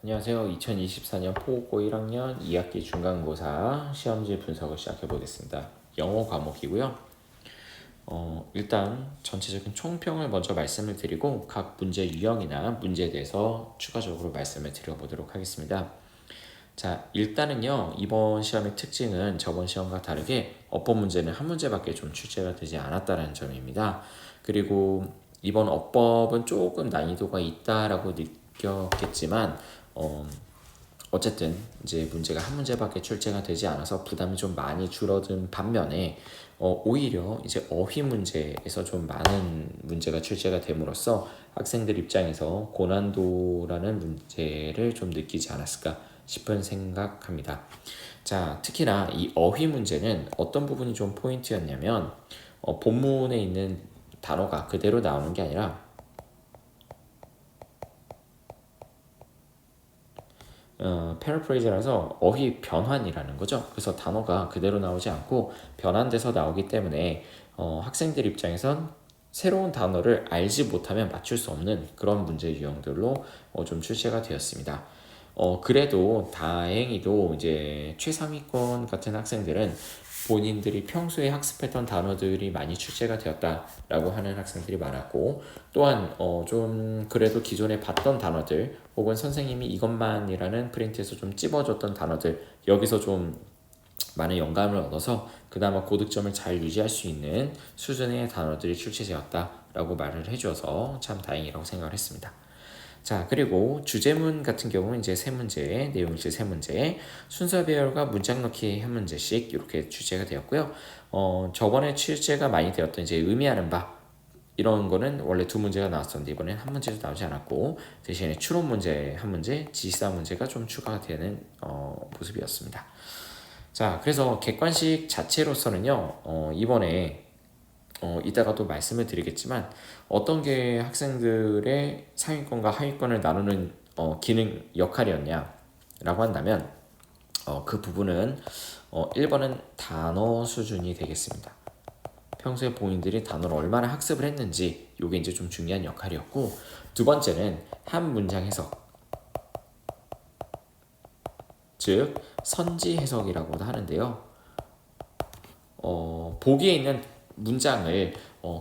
안녕하세요. 2024년 포고 1학년 2학기 중간고사 시험지 분석을 시작해 보겠습니다. 영어 과목이고요. 일단 전체적인 총평을 먼저 말씀을 드리고 각 문제 유형이나 문제에 대해서 추가적으로 말씀을 드려보도록 하겠습니다. 자, 일단은요, 이번 시험의 특징은 저번 시험과 다르게 어법 문제는 한 문제밖에 좀 출제가 되지 않았다는 점입니다. 그리고 이번 어법은 조금 난이도가 있다라고 느꼈겠지만 어쨌든 이제 문제가 한 문제밖에 출제가 되지 않아서 부담이 좀 많이 줄어든 반면에 오히려 이제 어휘 문제에서 좀 많은 문제가 출제가 됨으로써 학생들 입장에서 고난도라는 문제를 좀 느끼지 않았을까 싶은 생각합니다. 자, 특히나 이 어휘 문제는 어떤 부분이 좀 포인트였냐면 본문에 있는 단어가 그대로 나오는 게 아니라 패러프레이즈라서 어휘 변환이라는 거죠. 그래서 단어가 그대로 나오지 않고 변환돼서 나오기 때문에 학생들 입장에선 새로운 단어를 알지 못하면 맞출 수 없는 그런 문제 유형들로 좀 출제가 되었습니다. 그래도 다행히도 이제 최상위권 같은 학생들은 본인들이 평소에 학습했던 단어들이 많이 출제가 되었다라고 하는 학생들이 많았고, 또한 좀 그래도 기존에 봤던 단어들 혹은 선생님이 이것만이라는 프린트에서 좀 찝어줬던 단어들, 여기서 좀 많은 영감을 얻어서 그나마 고득점을 잘 유지할 수 있는 수준의 단어들이 출제되었다라고 말을 해줘서 참 다행이라고 생각을 했습니다. 자, 그리고 주제문 같은 경우는 이제 세 문제, 내용일지 세 문제, 순서 배열과 문장 넣기 한 문제씩 이렇게 출제가 되었고요. 저번에 출제가 많이 되었던 이제 의미하는 바 이런 거는 원래 두 문제가 나왔었는데 이번엔 한 문제도 나오지 않았고 대신에 추론 문제 한 문제, 지시사 문제가 좀 추가가 되는 모습이었습니다. 자, 그래서 객관식 자체로서는요, 이번에 이따가도 말씀을 드리겠지만 어떤 게 학생들의 상위권과 하위권을 나누는 기능 역할이었냐라고 한다면 그 부분은 1번은 단어 수준이 되겠습니다. 평소에 본인들이 단어를 얼마나 학습을 했는지 이게 이제 좀 중요한 역할이었고, 두 번째는 한 문장 해석, 즉 선지 해석이라고도 하는데요. 보기에 있는 문장을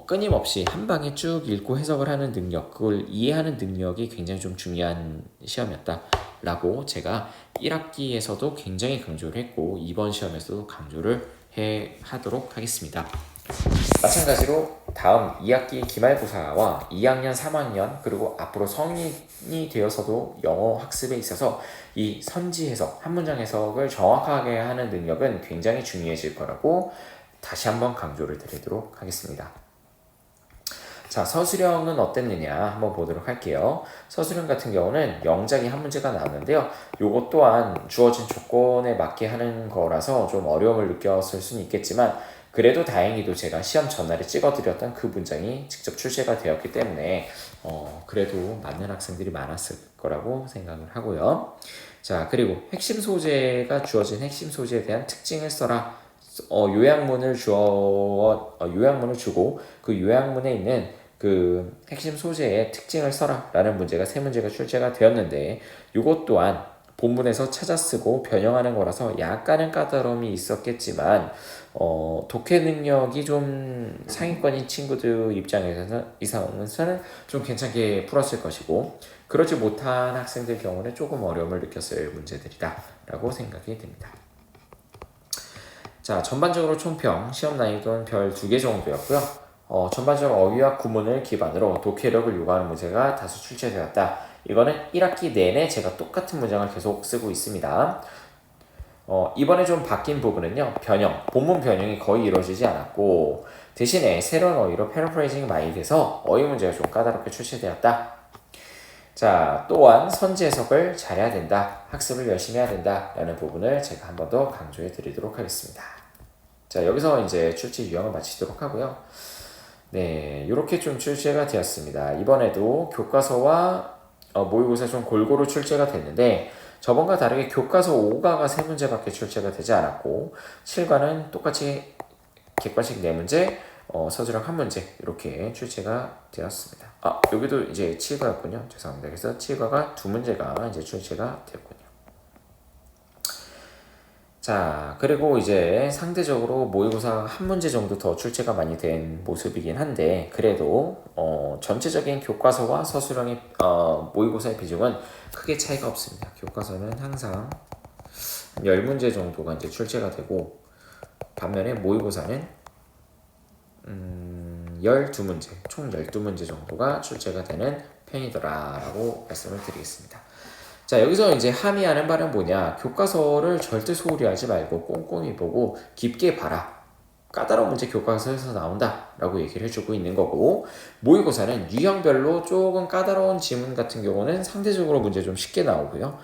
끊임없이 한 방에 쭉 읽고 해석을 하는 능력, 그걸 이해하는 능력이 굉장히 좀 중요한 시험이었다라고 제가 1학기에서도 굉장히 강조를 했고 이번 시험에서도 강조를 하도록 하겠습니다. 마찬가지로 다음 2학기 기말고사와 2학년, 3학년 그리고 앞으로 성인이 되어서도 영어 학습에 있어서 이 선지 해석, 한 문장 해석을 정확하게 하는 능력은 굉장히 중요해질 거라고 다시 한번 강조를 드리도록 하겠습니다. 자, 서술형은 어땠느냐 한번 보도록 할게요. 서술형 같은 경우는 영작이 한 문제가 나왔는데요. 요것 또한 주어진 조건에 맞게 하는 거라서 좀 어려움을 느꼈을 수는 있겠지만 그래도 다행히도 제가 시험 전날에 찍어드렸던 그 문장이 직접 출제가 되었기 때문에 그래도 맞는 학생들이 많았을 거라고 생각을 하고요. 자, 그리고 핵심 소재가 주어진 핵심 소재에 대한 특징을 써라. 요약문을 주고 그 요약문에 있는 그 핵심 소재의 특징을 써라 라는 문제가 세 문제가 출제가 되었는데 이것 또한 본문에서 찾아 쓰고 변형하는 거라서 약간은 까다로움이 있었겠지만 독해 능력이 좀 상위권인 친구들 입장에서는 좀 괜찮게 풀었을 것이고 그러지 못한 학생들 경우는 조금 어려움을 느꼈을 문제들이다 라고 생각이 듭니다. 자, 전반적으로 총평, 시험 난이도는 별 2개 정도였고요. 전반적으로 어휘와 구문을 기반으로 독해력을 요구하는 문제가 다수 출제되었다. 이거는 1학기 내내 제가 똑같은 문장을 계속 쓰고 있습니다. 이번에 좀 바뀐 부분은요, 변형, 본문 변형이 거의 이루어지지 않았고 대신에 새로운 어휘로 패러프레이징이 많이 돼서 어휘 문제가 좀 까다롭게 출시되었다. 자, 또한 선지 해석을 잘해야 된다, 학습을 열심히 해야 된다 라는 부분을 제가 한 번 더 강조해 드리도록 하겠습니다. 자, 여기서 이제 출제 유형을 마치도록 하고요. 네, 이렇게 좀 출제가 되었습니다. 이번에도 교과서와 모의고사 좀 골고루 출제가 됐는데 저번과 다르게 교과서 5가가 3문제밖에 출제가 되지 않았고 7과는 똑같이 객관식 4문제, 서술형 한 문제 이렇게 출제가 되었습니다. 여기도 이제 치과였군요. 죄송합니다. 그래서 치과가 두 문제가 이제 출제가 되었군요. 자, 그리고 이제 상대적으로 모의고사 한 문제 정도 더 출제가 많이 된 모습이긴 한데 그래도 전체적인 교과서와 서술형의 모의고사의 비중은 크게 차이가 없습니다. 교과서는 항상 10문제 정도가 이제 출제가 되고 반면에 모의고사는 12문제, 총 12문제 정도가 출제가 되는 편이더라라고 말씀을 드리겠습니다. 자, 여기서 이제 함의하는 바는 뭐냐? 교과서를 절대 소홀히 하지 말고 꼼꼼히 보고 깊게 봐라. 까다로운 문제 교과서에서 나온다 라고 얘기를 해주고 있는 거고, 모의고사는 유형별로 조금 까다로운 지문 같은 경우는 상대적으로 문제 좀 쉽게 나오고요.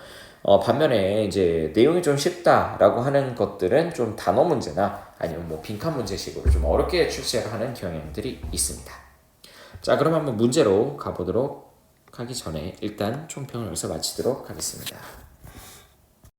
반면에 이제 내용이 좀 쉽다라고 하는 것들은 좀 단어 문제나 아니면 뭐 빈칸 문제식으로 좀 어렵게 출제하는 경향들이 있습니다. 자, 그럼 한번 문제로 가보도록 하기 전에 일단 총평을 여기서 마치도록 하겠습니다.